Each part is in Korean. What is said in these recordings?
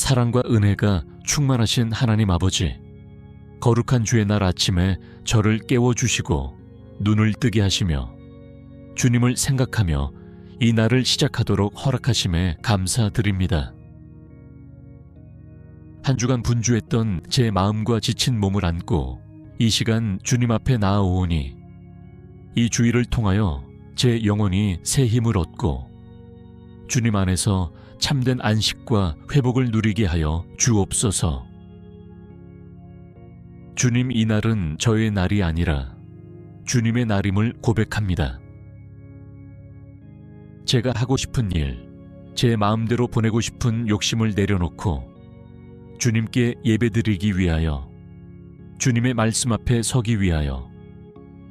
사랑과 은혜가 충만하신 하나님 아버지, 거룩한 주의 날 아침에 저를 깨워주시고 눈을 뜨게 하시며 주님을 생각하며 이 날을 시작하도록 허락하심에 감사드립니다. 한 주간 분주했던 제 마음과 지친 몸을 안고 이 시간 주님 앞에 나아오니 이 주일을 통하여 제 영혼이 새 힘을 얻고 주님 안에서 참된 안식과 회복을 누리게 하여 주옵소서. 주님, 이 날은 저의 날이 아니라 주님의 날임을 고백합니다. 제가 하고 싶은 일, 제 마음대로 보내고 싶은 욕심을 내려놓고 주님께 예배드리기 위하여, 주님의 말씀 앞에 서기 위하여,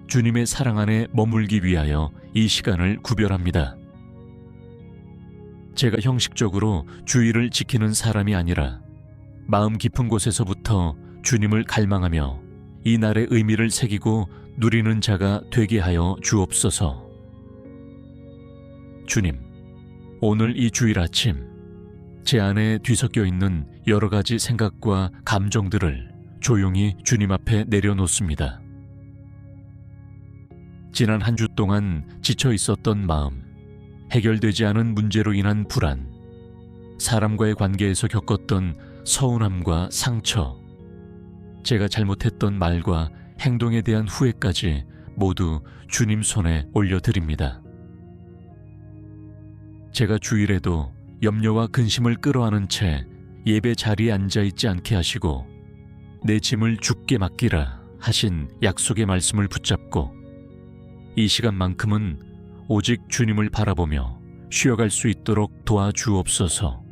주님의 사랑 안에 머물기 위하여 이 시간을 구별합니다. 제가 형식적으로 주의를 지키는 사람이 아니라 마음 깊은 곳에서부터 주님을 갈망하며 이 날의 의미를 새기고 누리는 자가 되게 하여 주옵소서. 주님, 오늘 이 주일 아침 제 안에 뒤섞여 있는 여러 가지 생각과 감정들을 조용히 주님 앞에 내려놓습니다. 지난 한 주 동안 지쳐 있었던 마음, 해결되지 않은 문제로 인한 불안, 사람과의 관계에서 겪었던 서운함과 상처, 제가 잘못했던 말과 행동에 대한 후회까지 모두 주님 손에 올려드립니다. 제가 주일에도 염려와 근심을 끌어안은 채 예배 자리에 앉아있지 않게 하시고 내 짐을 주께 맡기라 하신 약속의 말씀을 붙잡고 이 시간만큼은 오직 주님을 바라보며 쉬어갈 수 있도록 도와주옵소서.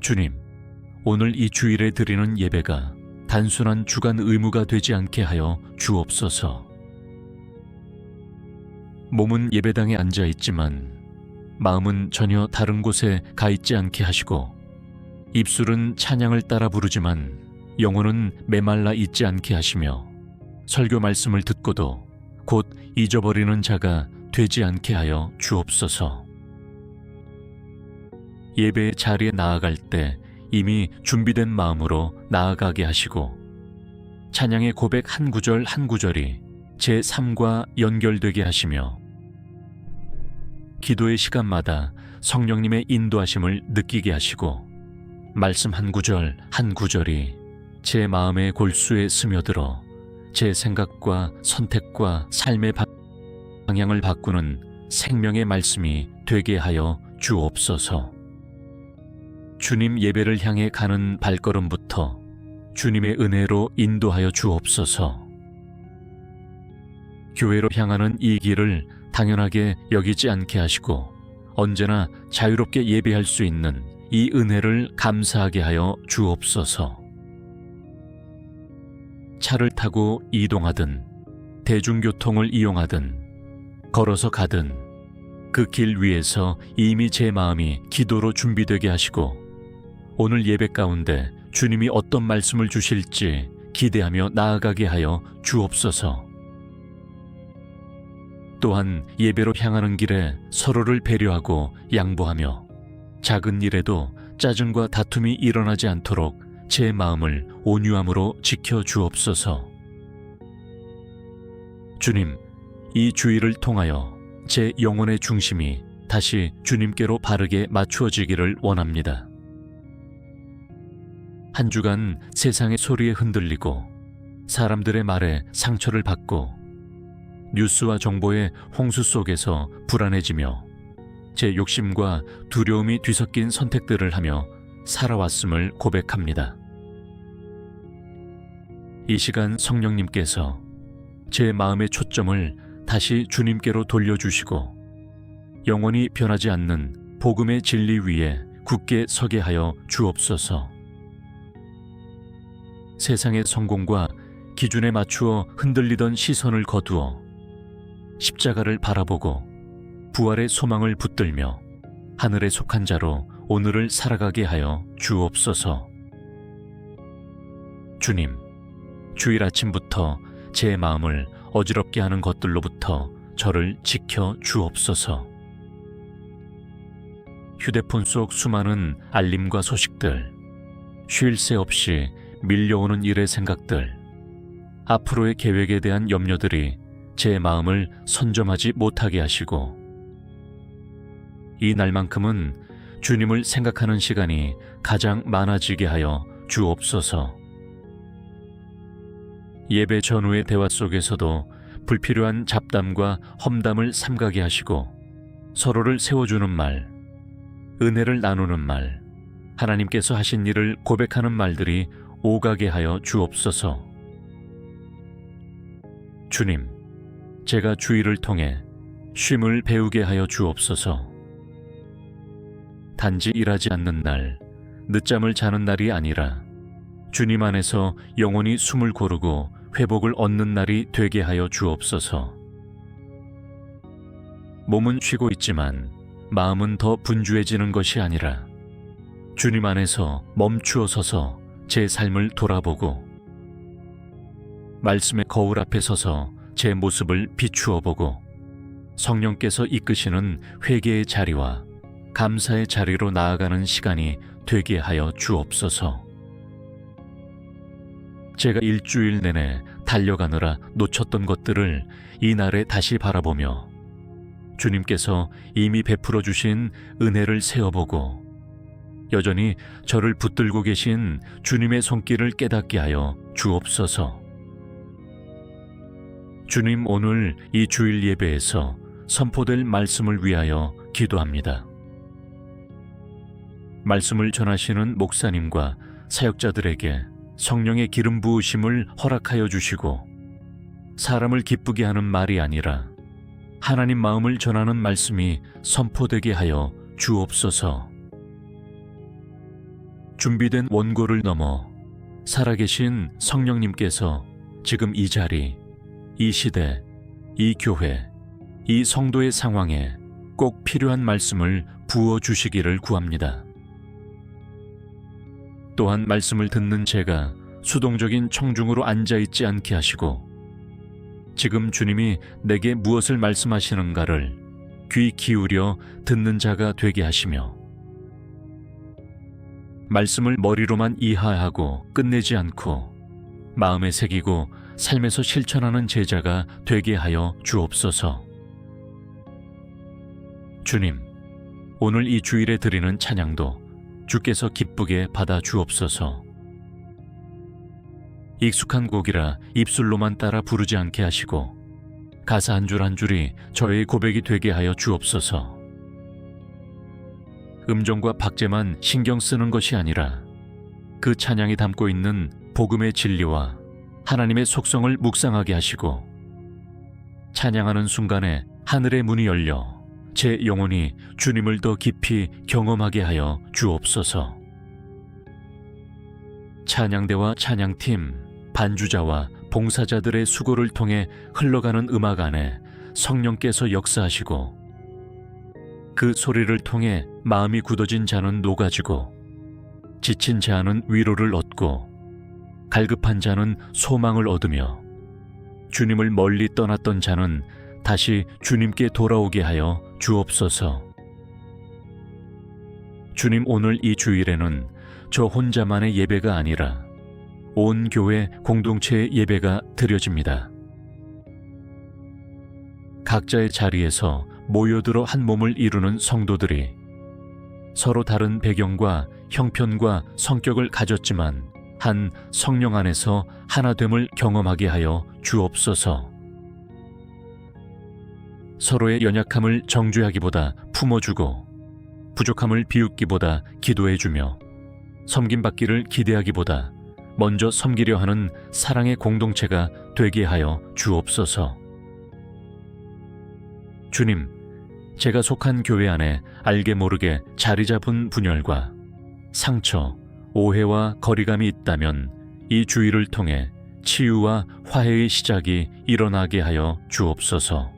주님, 오늘 이 주일에 드리는 예배가 단순한 주간 의무가 되지 않게 하여 주옵소서. 몸은 예배당에 앉아 있지만 마음은 전혀 다른 곳에 가 있지 않게 하시고 입술은 찬양을 따라 부르지만 영혼은 메말라 있지 않게 하시며 설교 말씀을 듣고도 곧 잊어버리는 자가 되지 않게 하여 주옵소서. 예배의 자리에 나아갈 때 이미 준비된 마음으로 나아가게 하시고 찬양의 고백 한 구절 한 구절이 제 삶과 연결되게 하시며 기도의 시간마다 성령님의 인도하심을 느끼게 하시고 말씀 한 구절 한 구절이 제 마음의 골수에 스며들어 제 생각과 선택과 삶의 방향을 바꾸는 생명의 말씀이 되게 하여 주옵소서. 주님 예배를 향해 가는 발걸음부터 주님의 은혜로 인도하여 주옵소서. 교회로 향하는 이 길을 당연하게 여기지 않게 하시고 언제나 자유롭게 예배할 수 있는 이 은혜를 감사하게 하여 주옵소서. 차를 타고 이동하든 대중교통을 이용하든 걸어서 가든 그 길 위에서 이미 제 마음이 기도로 준비되게 하시고 오늘 예배 가운데 주님이 어떤 말씀을 주실지 기대하며 나아가게 하여 주옵소서. 또한 예배로 향하는 길에 서로를 배려하고 양보하며 작은 일에도 짜증과 다툼이 일어나지 않도록 제 마음을 온유함으로 지켜 주옵소서. 주님, 이 주일을 통하여 제 영혼의 중심이 다시 주님께로 바르게 맞추어지기를 원합니다. 한 주간 세상의 소리에 흔들리고 사람들의 말에 상처를 받고 뉴스와 정보의 홍수 속에서 불안해지며 제 욕심과 두려움이 뒤섞인 선택들을 하며 살아왔음을 고백합니다. 이 시간 성령님께서 제 마음의 초점을 다시 주님께로 돌려주시고 영원히 변하지 않는 복음의 진리 위에 굳게 서게 하여 주옵소서. 세상의 성공과 기준에 맞추어 흔들리던 시선을 거두어 십자가를 바라보고 부활의 소망을 붙들며 하늘에 속한 자로 오늘을 살아가게 하여 주옵소서. 주님, 주일 아침부터 제 마음을 어지럽게 하는 것들로부터 저를 지켜 주옵소서. 휴대폰 속 수많은 알림과 소식들, 쉴 새 없이 밀려오는 일의 생각들, 앞으로의 계획에 대한 염려들이 제 마음을 선점하지 못하게 하시고, 이 날만큼은 주님을 생각하는 시간이 가장 많아지게 하여 주옵소서. 예배 전후의 대화 속에서도 불필요한 잡담과 험담을 삼가게 하시고, 서로를 세워주는 말, 은혜를 나누는 말, 하나님께서 하신 일을 고백하는 말들이 오가게 하여 주옵소서. 주님, 제가 주일을 통해 쉼을 배우게 하여 주옵소서. 단지 일하지 않는 날, 늦잠을 자는 날이 아니라 주님 안에서 영원히 숨을 고르고 회복을 얻는 날이 되게 하여 주옵소서. 몸은 쉬고 있지만 마음은 더 분주해지는 것이 아니라 주님 안에서 멈추어 서서 제 삶을 돌아보고 말씀의 거울 앞에 서서 제 모습을 비추어 보고 성령께서 이끄시는 회개의 자리와 감사의 자리로 나아가는 시간이 되게 하여 주옵소서. 제가 일주일 내내 달려가느라 놓쳤던 것들을 이날에 다시 바라보며 주님께서 이미 베풀어 주신 은혜를 세어보고 여전히 저를 붙들고 계신 주님의 손길을 깨닫게 하여 주옵소서. 주님, 오늘 이 주일 예배에서 선포될 말씀을 위하여 기도합니다. 말씀을 전하시는 목사님과 사역자들에게 성령의 기름 부으심을 허락하여 주시고 사람을 기쁘게 하는 말이 아니라 하나님 마음을 전하는 말씀이 선포되게 하여 주옵소서. 준비된 원고를 넘어 살아계신 성령님께서 지금 이 자리, 이 시대, 이 교회, 이 성도의 상황에 꼭 필요한 말씀을 부어주시기를 구합니다. 또한 말씀을 듣는 제가 수동적인 청중으로 앉아있지 않게 하시고 지금 주님이 내게 무엇을 말씀하시는가를 귀 기울여 듣는 자가 되게 하시며 말씀을 머리로만 이해하고 끝내지 않고 마음에 새기고 삶에서 실천하는 제자가 되게 하여 주옵소서. 주님, 오늘 이 주일에 드리는 찬양도 주께서 기쁘게 받아 주옵소서. 익숙한 곡이라 입술로만 따라 부르지 않게 하시고 가사 한 줄 한 줄이 저의 고백이 되게 하여 주옵소서. 음정과 박제만 신경 쓰는 것이 아니라 그 찬양이 담고 있는 복음의 진리와 하나님의 속성을 묵상하게 하시고 찬양하는 순간에 하늘의 문이 열려 제 영혼이 주님을 더 깊이 경험하게 하여 주옵소서. 찬양대와 찬양팀, 반주자와 봉사자들의 수고를 통해 흘러가는 음악 안에 성령께서 역사하시고 그 소리를 통해 마음이 굳어진 자는 녹아지고 지친 자는 위로를 얻고 갈급한 자는 소망을 얻으며 주님을 멀리 떠났던 자는 다시 주님께 돌아오게 하여 주옵소서. 주님, 오늘 이 주일에는 저 혼자만의 예배가 아니라 온 교회 공동체의 예배가 드려집니다. 각자의 자리에서 모여들어 한 몸을 이루는 성도들이 서로 다른 배경과 형편과 성격을 가졌지만 한 성령 안에서 하나됨을 경험하게 하여 주옵소서. 서로의 연약함을 정죄하기보다 품어주고 부족함을 비웃기보다 기도해주며 섬김받기를 기대하기보다 먼저 섬기려 하는 사랑의 공동체가 되게 하여 주옵소서. 주님, 제가 속한 교회 안에 알게 모르게 자리 잡은 분열과 상처, 오해와 거리감이 있다면 이 주일을 통해 치유와 화해의 시작이 일어나게 하여 주옵소서.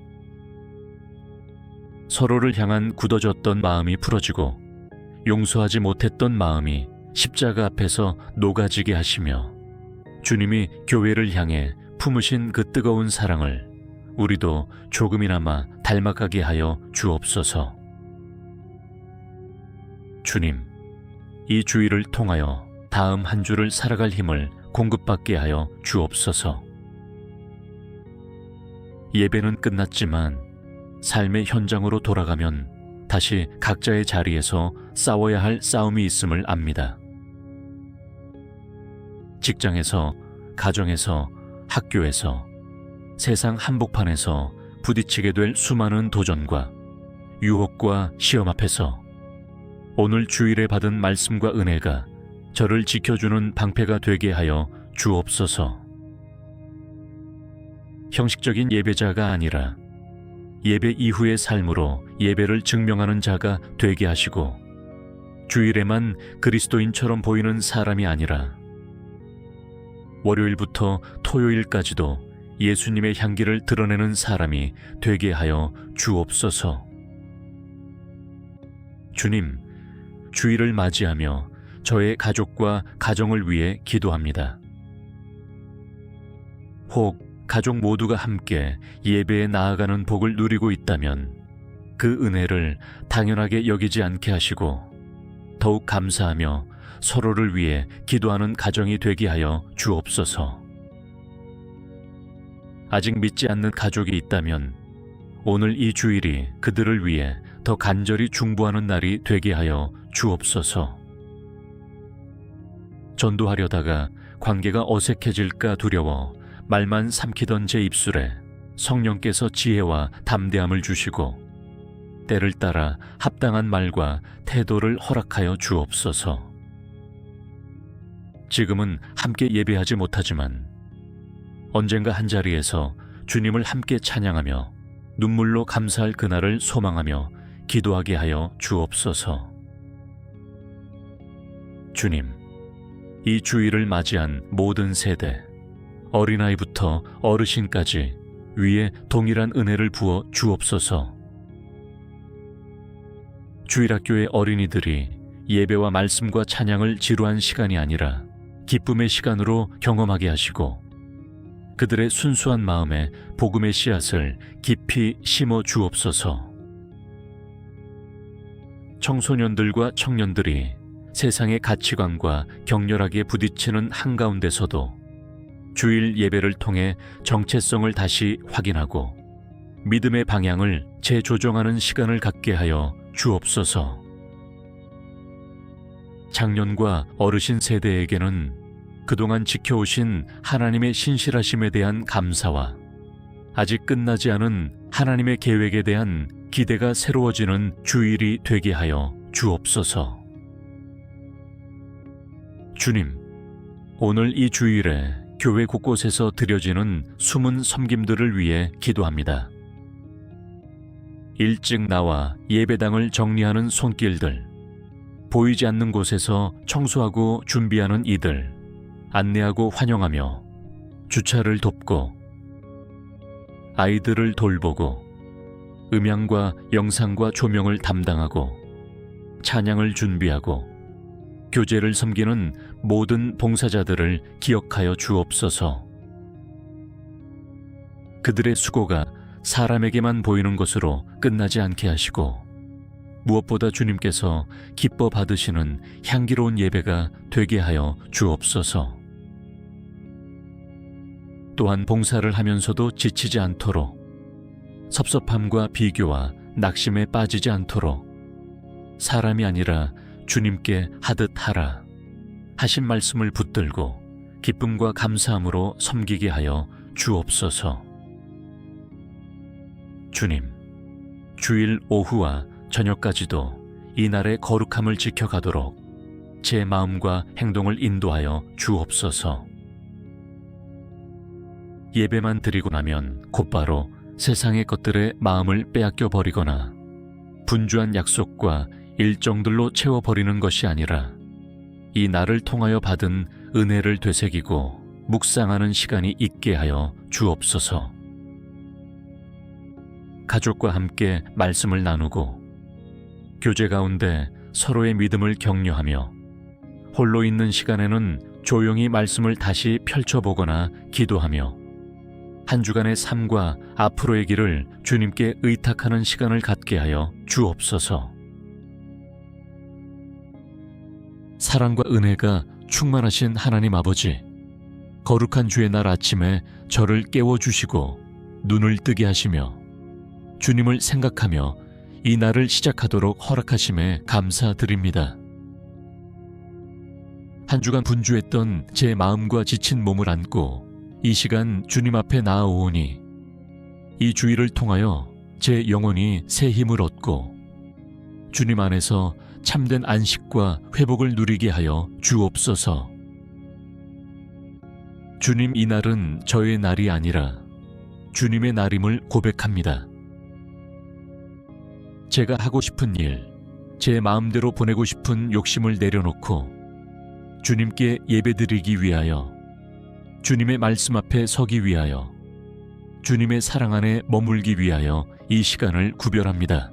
서로를 향한 굳어졌던 마음이 풀어지고 용서하지 못했던 마음이 십자가 앞에서 녹아지게 하시며 주님이 교회를 향해 품으신 그 뜨거운 사랑을 우리도 조금이나마 닮아가게 하여 주옵소서. 주님, 이 주일을 통하여 다음 한 주를 살아갈 힘을 공급받게 하여 주옵소서. 예배는 끝났지만 삶의 현장으로 돌아가면 다시 각자의 자리에서 싸워야 할 싸움이 있음을 압니다. 직장에서, 가정에서, 학교에서, 세상 한복판에서 부딪히게 될 수많은 도전과 유혹과 시험 앞에서 오늘 주일에 받은 말씀과 은혜가 저를 지켜주는 방패가 되게 하여 주옵소서. 형식적인 예배자가 아니라 예배 이후의 삶으로 예배를 증명하는 자가 되게 하시고, 주일에만 그리스도인처럼 보이는 사람이 아니라 월요일부터 토요일까지도 예수님의 향기를 드러내는 사람이 되게 하여 주옵소서. 주님, 주일을 맞이하며 저의 가족과 가정을 위해 기도합니다. 혹 가족 모두가 함께 예배에 나아가는 복을 누리고 있다면 그 은혜를 당연하게 여기지 않게 하시고 더욱 감사하며 서로를 위해 기도하는 가정이 되게 하여 주옵소서. 아직 믿지 않는 가족이 있다면 오늘 이 주일이 그들을 위해 더 간절히 중보하는 날이 되게 하여 주옵소서. 전도하려다가 관계가 어색해질까 두려워 말만 삼키던 제 입술에 성령께서 지혜와 담대함을 주시고 때를 따라 합당한 말과 태도를 허락하여 주옵소서. 지금은 함께 예배하지 못하지만 언젠가 한자리에서 주님을 함께 찬양하며 눈물로 감사할 그날을 소망하며 기도하게 하여 주옵소서. 주님, 이 주일을 맞이한 모든 세대, 어린아이부터 어르신까지 위에 동일한 은혜를 부어 주옵소서. 주일학교의 어린이들이 예배와 말씀과 찬양을 지루한 시간이 아니라 기쁨의 시간으로 경험하게 하시고 그들의 순수한 마음에 복음의 씨앗을 깊이 심어 주옵소서. 청소년들과 청년들이 세상의 가치관과 격렬하게 부딪히는 한가운데서도 주일 예배를 통해 정체성을 다시 확인하고 믿음의 방향을 재조정하는 시간을 갖게 하여 주옵소서. 장년과 어르신 세대에게는 그동안 지켜오신 하나님의 신실하심에 대한 감사와 아직 끝나지 않은 하나님의 계획에 대한 기대가 새로워지는 주일이 되게 하여 주옵소서. 주님, 오늘 이 주일에 교회 곳곳에서 드려지는 숨은 섬김들을 위해 기도합니다. 일찍 나와 예배당을 정리하는 손길들, 보이지 않는 곳에서 청소하고 준비하는 이들, 안내하고 환영하며 주차를 돕고 아이들을 돌보고 음향과 영상과 조명을 담당하고 찬양을 준비하고 교제를 섬기는 모든 봉사자들을 기억하여 주옵소서. 그들의 수고가 사람에게만 보이는 것으로 끝나지 않게 하시고 무엇보다 주님께서 기뻐 받으시는 향기로운 예배가 되게 하여 주옵소서. 또한 봉사를 하면서도 지치지 않도록 섭섭함과 비교와 낙심에 빠지지 않도록 사람이 아니라 주님께 하듯 하라 하신 말씀을 붙들고 기쁨과 감사함으로 섬기게 하여 주옵소서. 주님, 주일 오후와 저녁까지도 이 날의 거룩함을 지켜가도록 제 마음과 행동을 인도하여 주옵소서. 예배만 드리고 나면 곧바로 세상의 것들에 마음을 빼앗겨 버리거나 분주한 약속과 일정들로 채워버리는 것이 아니라 이 날을 통하여 받은 은혜를 되새기고 묵상하는 시간이 있게 하여 주옵소서. 가족과 함께 말씀을 나누고 교제 가운데 서로의 믿음을 격려하며 홀로 있는 시간에는 조용히 말씀을 다시 펼쳐보거나 기도하며 한 주간의 삶과 앞으로의 길을 주님께 의탁하는 시간을 갖게 하여 주옵소서. 사랑과 은혜가 충만하신 하나님 아버지, 거룩한 주의 날 아침에 저를 깨워주시고 눈을 뜨게 하시며 주님을 생각하며 이 날을 시작하도록 허락하심에 감사드립니다. 한 주간 분주했던 제 마음과 지친 몸을 안고 이 시간 주님 앞에 나아오니 이 주일을 통하여 제 영혼이 새 힘을 얻고 주님 안에서 참된 안식과 회복을 누리게 하여 주옵소서. 주님, 이 날은 저의 날이 아니라 주님의 날임을 고백합니다. 제가 하고 싶은 일, 제 마음대로 보내고 싶은 욕심을 내려놓고 주님께 예배드리기 위하여, 주님의 말씀 앞에 서기 위하여, 주님의 사랑 안에 머물기 위하여 이 시간을 구별합니다.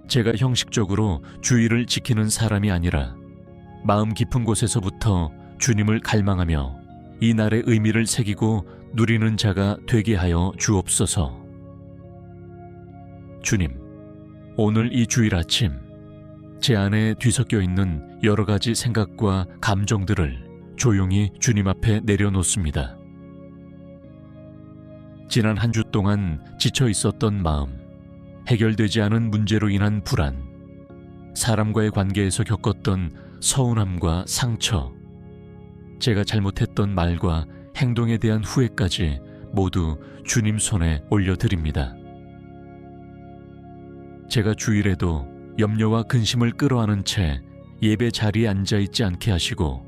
제가 형식적으로 주의를 지키는 사람이 아니라 마음 깊은 곳에서부터 주님을 갈망하며 이 날의 의미를 새기고 누리는 자가 되게 하여 주옵소서. 주님, 오늘 이 주일 아침 제 안에 뒤섞여 있는 여러 가지 생각과 감정들을 조용히 주님 앞에 내려놓습니다. 지난 한 주 동안 지쳐 있었던 마음, 해결되지 않은 문제로 인한 불안, 사람과의 관계에서 겪었던 서운함과 상처, 제가 잘못했던 말과 행동에 대한 후회까지 모두 주님 손에 올려드립니다. 제가 주일에도 염려와 근심을 끌어안은 채 예배 자리에 앉아있지 않게 하시고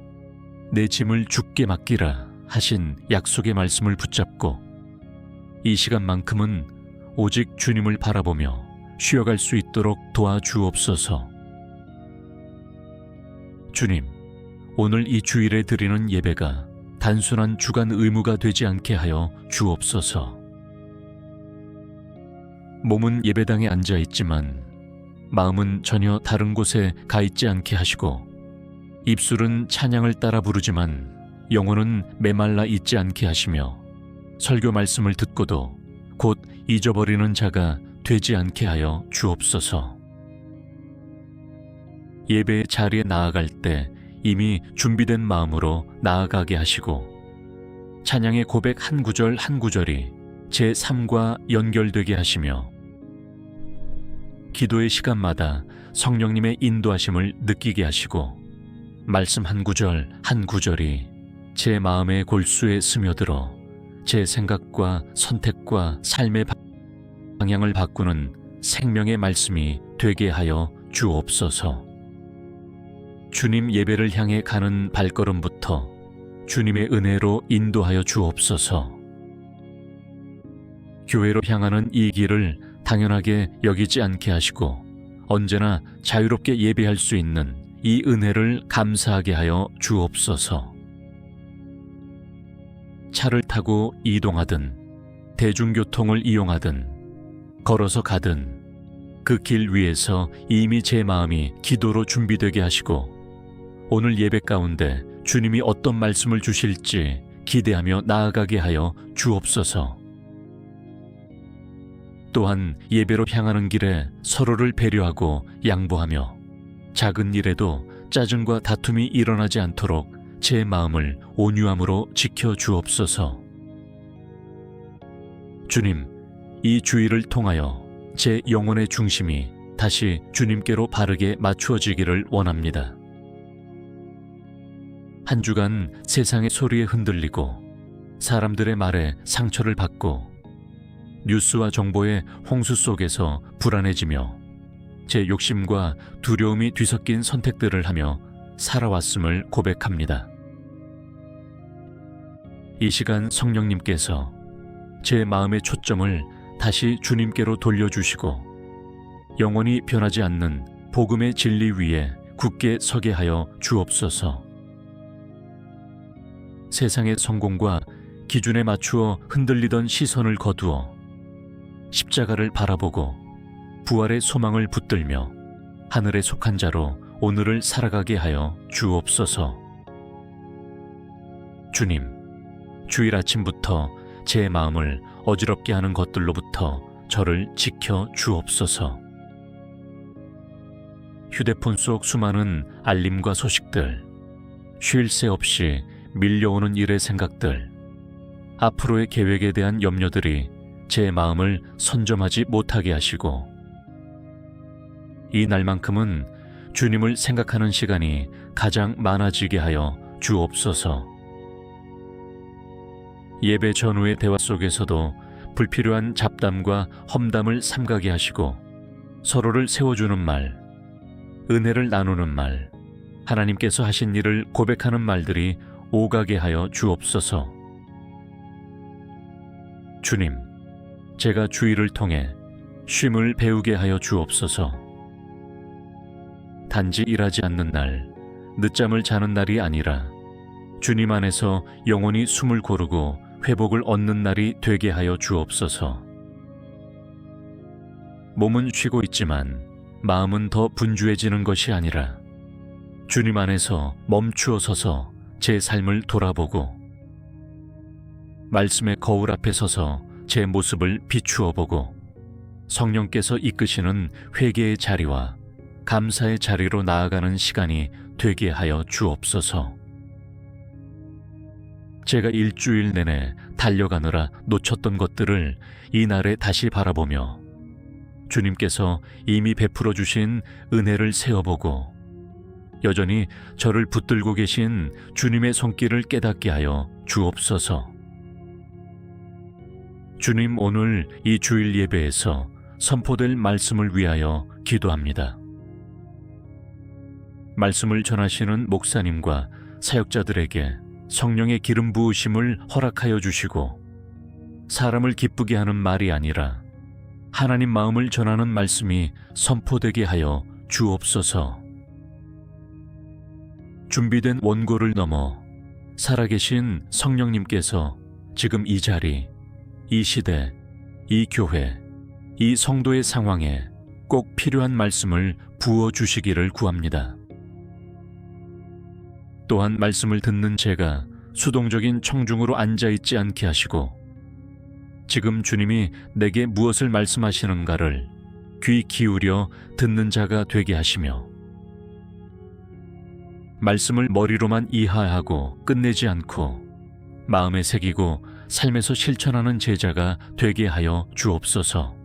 내 짐을 주께 맡기라 하신 약속의 말씀을 붙잡고 이 시간만큼은 오직 주님을 바라보며 쉬어갈 수 있도록 도와주옵소서. 주님, 오늘 이 주일에 드리는 예배가 단순한 주간 의무가 되지 않게 하여 주옵소서. 몸은 예배당에 앉아 있지만 마음은 전혀 다른 곳에 가 있지 않게 하시고 입술은 찬양을 따라 부르지만 영혼은 메말라 있지 않게 하시며 설교 말씀을 듣고도 곧 잊어버리는 자가 되지 않게 하여 주옵소서. 예배의 자리에 나아갈 때 이미 준비된 마음으로 나아가게 하시고 찬양의 고백 한 구절 한 구절이 제 삶과 연결되게 하시며 기도의 시간마다 성령님의 인도하심을 느끼게 하시고 말씀 한 구절 한 구절이 제 마음의 골수에 스며들어 제 생각과 선택과 삶의 방향을 바꾸는 생명의 말씀이 되게 하여 주옵소서. 주님 예배를 향해 가는 발걸음부터 주님의 은혜로 인도하여 주옵소서. 교회로 향하는 이 길을 당연하게 여기지 않게 하시고 언제나 자유롭게 예배할 수 있는 이 은혜를 감사하게 하여 주옵소서. 차를 타고 이동하든 대중교통을 이용하든 걸어서 가든 그 길 위에서 이미 제 마음이 기도로 준비되게 하시고 오늘 예배 가운데 주님이 어떤 말씀을 주실지 기대하며 나아가게 하여 주옵소서. 또한 예배로 향하는 길에 서로를 배려하고 양보하며 작은 일에도 짜증과 다툼이 일어나지 않도록 제 마음을 온유함으로 지켜 주옵소서. 주님, 이 주일을 통하여 제 영혼의 중심이 다시 주님께로 바르게 맞추어지기를 원합니다. 한 주간 세상의 소리에 흔들리고 사람들의 말에 상처를 받고 뉴스와 정보의 홍수 속에서 불안해지며 제 욕심과 두려움이 뒤섞인 선택들을 하며 살아왔음을 고백합니다. 이 시간 성령님께서 제 마음의 초점을 다시 주님께로 돌려주시고 영원히 변하지 않는 복음의 진리 위에 굳게 서게 하여 주옵소서. 세상의 성공과 기준에 맞추어 흔들리던 시선을 거두어 십자가를 바라보고 부활의 소망을 붙들며 하늘에 속한 자로 오늘을 살아가게 하여 주옵소서. 주님, 주일 아침부터 제 마음을 어지럽게 하는 것들로부터 저를 지켜 주옵소서. 휴대폰 속 수많은 알림과 소식들, 쉴 새 없이 밀려오는 일의 생각들, 앞으로의 계획에 대한 염려들이 제 마음을 선점하지 못하게 하시고, 이 날만큼은 주님을 생각하는 시간이 가장 많아지게 하여 주옵소서. 예배 전후의 대화 속에서도 불필요한 잡담과 험담을 삼가게 하시고, 서로를 세워주는 말, 은혜를 나누는 말, 하나님께서 하신 일을 고백하는 말들이 오가게 하여 주옵소서. 주님, 제가 주일을 통해 쉼을 배우게 하여 주옵소서. 단지 일하지 않는 날, 늦잠을 자는 날이 아니라 주님 안에서 영원히 숨을 고르고 회복을 얻는 날이 되게 하여 주옵소서. 몸은 쉬고 있지만 마음은 더 분주해지는 것이 아니라 주님 안에서 멈추어 서서 제 삶을 돌아보고 말씀의 거울 앞에 서서 제 모습을 비추어 보고 성령께서 이끄시는 회개의 자리와 감사의 자리로 나아가는 시간이 되게 하여 주옵소서. 제가 일주일 내내 달려가느라 놓쳤던 것들을 이날에 다시 바라보며 주님께서 이미 베풀어 주신 은혜를 세어보고 여전히 저를 붙들고 계신 주님의 손길을 깨닫게 하여 주옵소서. 주님, 오늘 이 주일 예배에서 선포될 말씀을 위하여 기도합니다. 말씀을 전하시는 목사님과 사역자들에게 성령의 기름 부으심을 허락하여 주시고 사람을 기쁘게 하는 말이 아니라 하나님 마음을 전하는 말씀이 선포되게 하여 주옵소서. 준비된 원고를 넘어 살아계신 성령님께서 지금 이 자리, 이 시대, 이 교회, 이 성도의 상황에 꼭 필요한 말씀을 부어주시기를 구합니다. 또한 말씀을 듣는 제가 수동적인 청중으로 앉아있지 않게 하시고 지금 주님이 내게 무엇을 말씀하시는가를 귀 기울여 듣는 자가 되게 하시며 말씀을 머리로만 이해하고 끝내지 않고 마음에 새기고 삶에서 실천하는 제자가 되게 하여 주옵소서.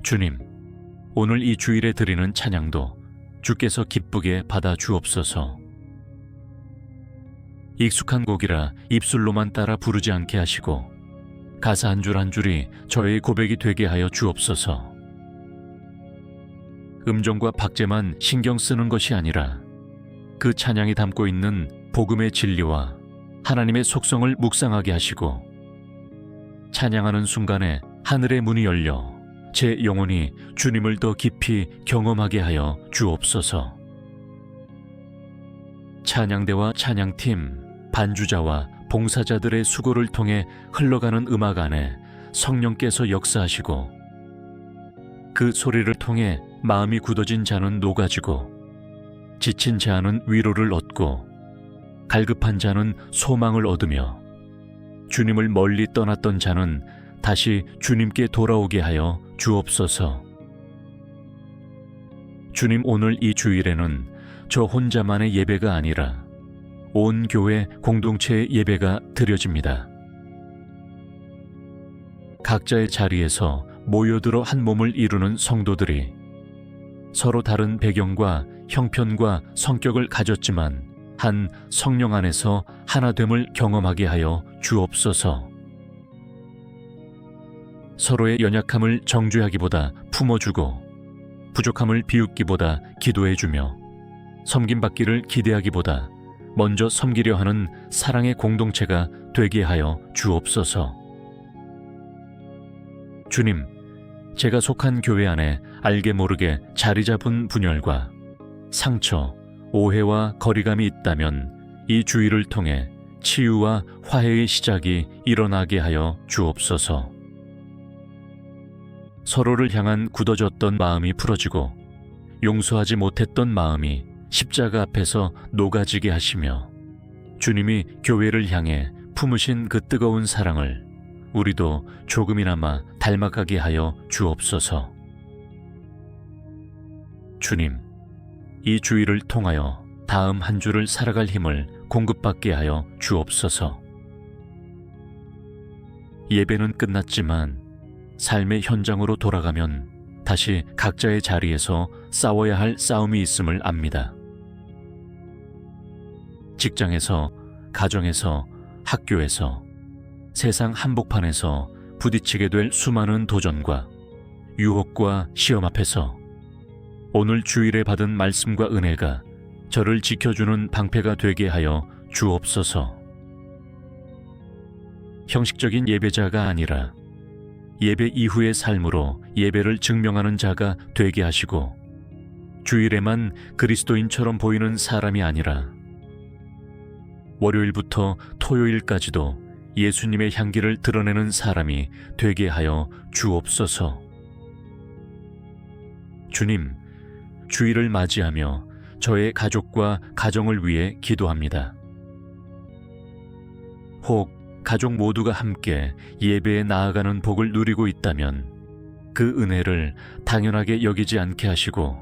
주님, 오늘 이 주일에 드리는 찬양도 주께서 기쁘게 받아 주옵소서. 익숙한 곡이라 입술로만 따라 부르지 않게 하시고 가사 한 줄 한 줄이 저의 고백이 되게 하여 주옵소서. 음정과 박제만 신경 쓰는 것이 아니라 그 찬양이 담고 있는 복음의 진리와 하나님의 속성을 묵상하게 하시고 찬양하는 순간에 하늘의 문이 열려 제 영혼이 주님을 더 깊이 경험하게 하여 주옵소서. 찬양대와 찬양팀, 반주자와 봉사자들의 수고를 통해 흘러가는 음악 안에 성령께서 역사하시고 그 소리를 통해 마음이 굳어진 자는 녹아지고 지친 자는 위로를 얻고 갈급한 자는 소망을 얻으며 주님을 멀리 떠났던 자는 다시 주님께 돌아오게 하여 주옵소서. 주님, 오늘 이 주일에는 저 혼자만의 예배가 아니라 온 교회 공동체의 예배가 드려집니다. 각자의 자리에서 모여들어 한 몸을 이루는 성도들이 서로 다른 배경과 형편과 성격을 가졌지만 한 성령 안에서 하나됨을 경험하게 하여 주옵소서. 서로의 연약함을 정죄하기보다 품어주고 부족함을 비웃기보다 기도해주며 섬김받기를 기대하기보다 먼저 섬기려 하는 사랑의 공동체가 되게 하여 주옵소서. 주님, 제가 속한 교회 안에 알게 모르게 자리 잡은 분열과 상처, 오해와 거리감이 있다면 이 주일을 통해 치유와 화해의 시작이 일어나게 하여 주옵소서. 서로를 향한 굳어졌던 마음이 풀어지고 용서하지 못했던 마음이 십자가 앞에서 녹아지게 하시며 주님이 교회를 향해 품으신 그 뜨거운 사랑을 우리도 조금이나마 닮아가게 하여 주옵소서. 주님, 이 주일을 통하여 다음 한 주를 살아갈 힘을 공급받게 하여 주옵소서. 예배는 끝났지만 삶의 현장으로 돌아가면 다시 각자의 자리에서 싸워야 할 싸움이 있음을 압니다. 직장에서, 가정에서, 학교에서, 세상 한복판에서 부딪히게 될 수많은 도전과 유혹과 시험 앞에서 오늘 주일에 받은 말씀과 은혜가 저를 지켜주는 방패가 되게 하여 주옵소서. 형식적인 예배자가 아니라 예배 이후의 삶으로 예배를 증명하는 자가 되게 하시고, 주일에만 그리스도인처럼 보이는 사람이 아니라 월요일부터 토요일까지도 예수님의 향기를 드러내는 사람이 되게 하여 주옵소서. 주님, 주일을 맞이하며 저의 가족과 가정을 위해 기도합니다. 혹 가족 모두가 함께 예배에 나아가는 복을 누리고 있다면 그 은혜를 당연하게 여기지 않게 하시고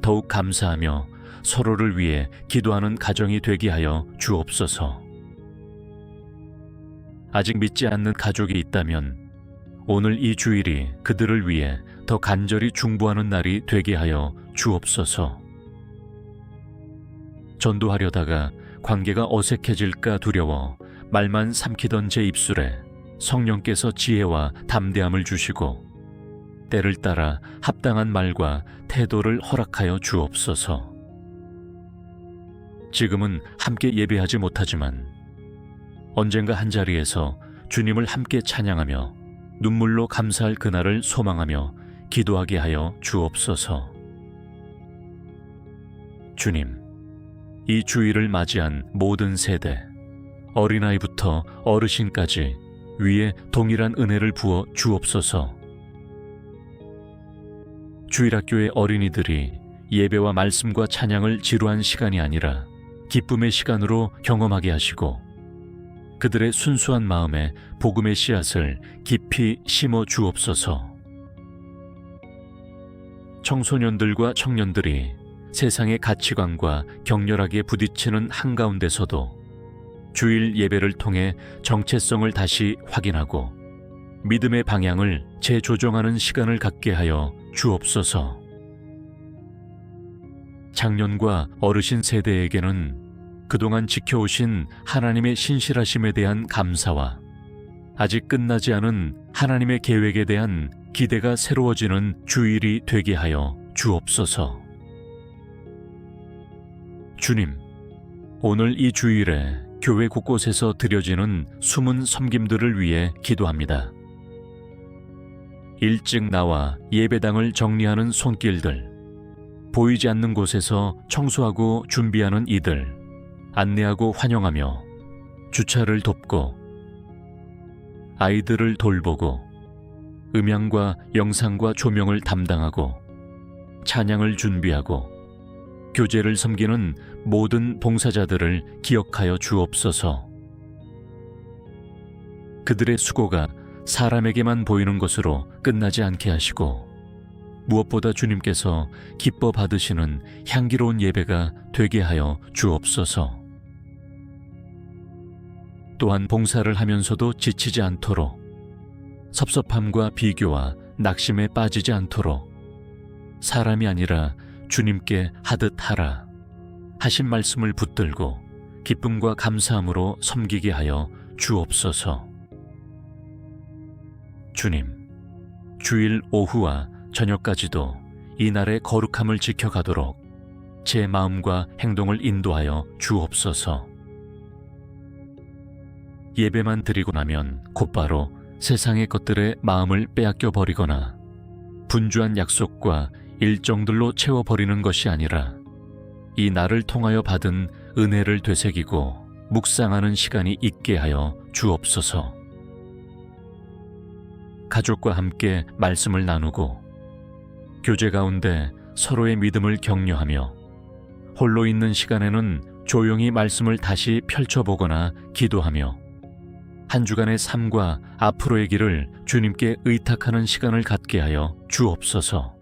더욱 감사하며 서로를 위해 기도하는 가정이 되게 하여 주옵소서. 아직 믿지 않는 가족이 있다면 오늘 이 주일이 그들을 위해 더 간절히 중보하는 날이 되게 하여 주옵소서. 전도하려다가 관계가 어색해질까 두려워 말만 삼키던 제 입술에 성령께서 지혜와 담대함을 주시고 때를 따라 합당한 말과 태도를 허락하여 주옵소서. 지금은 함께 예배하지 못하지만 언젠가 한자리에서 주님을 함께 찬양하며 눈물로 감사할 그날을 소망하며 기도하게 하여 주옵소서. 주님, 이 주일을 맞이한 모든 세대, 어린아이부터 어르신까지 위에 동일한 은혜를 부어 주옵소서. 주일학교의 어린이들이 예배와 말씀과 찬양을 지루한 시간이 아니라 기쁨의 시간으로 경험하게 하시고 그들의 순수한 마음에 복음의 씨앗을 깊이 심어 주옵소서. 청소년들과 청년들이 세상의 가치관과 격렬하게 부딪히는 한가운데서도 주일 예배를 통해 정체성을 다시 확인하고 믿음의 방향을 재조정하는 시간을 갖게 하여 주옵소서. 장년과 어르신 세대에게는 그동안 지켜오신 하나님의 신실하심에 대한 감사와 아직 끝나지 않은 하나님의 계획에 대한 기대가 새로워지는 주일이 되게 하여 주옵소서. 주님, 오늘 이 주일에 교회 곳곳에서 드려지는 숨은 섬김들을 위해 기도합니다. 일찍 나와 예배당을 정리하는 손길들, 보이지 않는 곳에서 청소하고 준비하는 이들, 안내하고 환영하며 주차를 돕고 아이들을 돌보고 음향과 영상과 조명을 담당하고 찬양을 준비하고 교제를 섬기는 모든 봉사자들을 기억하여 주옵소서. 그들의 수고가 사람에게만 보이는 것으로 끝나지 않게 하시고 무엇보다 주님께서 기뻐 받으시는 향기로운 예배가 되게 하여 주옵소서. 또한 봉사를 하면서도 지치지 않도록 섭섭함과 비교와 낙심에 빠지지 않도록 사람이 아니라 주님께 하듯 하라 하신 말씀을 붙들고 기쁨과 감사함으로 섬기게 하여 주옵소서. 주님, 주일 오후와 저녁까지도 이 날의 거룩함을 지켜가도록 제 마음과 행동을 인도하여 주옵소서. 예배만 드리고 나면 곧바로 세상의 것들에 마음을 빼앗겨 버리거나 분주한 약속과 일정들로 채워버리는 것이 아니라 이 날을 통하여 받은 은혜를 되새기고 묵상하는 시간이 있게 하여 주옵소서. 가족과 함께 말씀을 나누고 교제 가운데 서로의 믿음을 격려하며 홀로 있는 시간에는 조용히 말씀을 다시 펼쳐보거나 기도하며 한 주간의 삶과 앞으로의 길을 주님께 의탁하는 시간을 갖게 하여 주옵소서.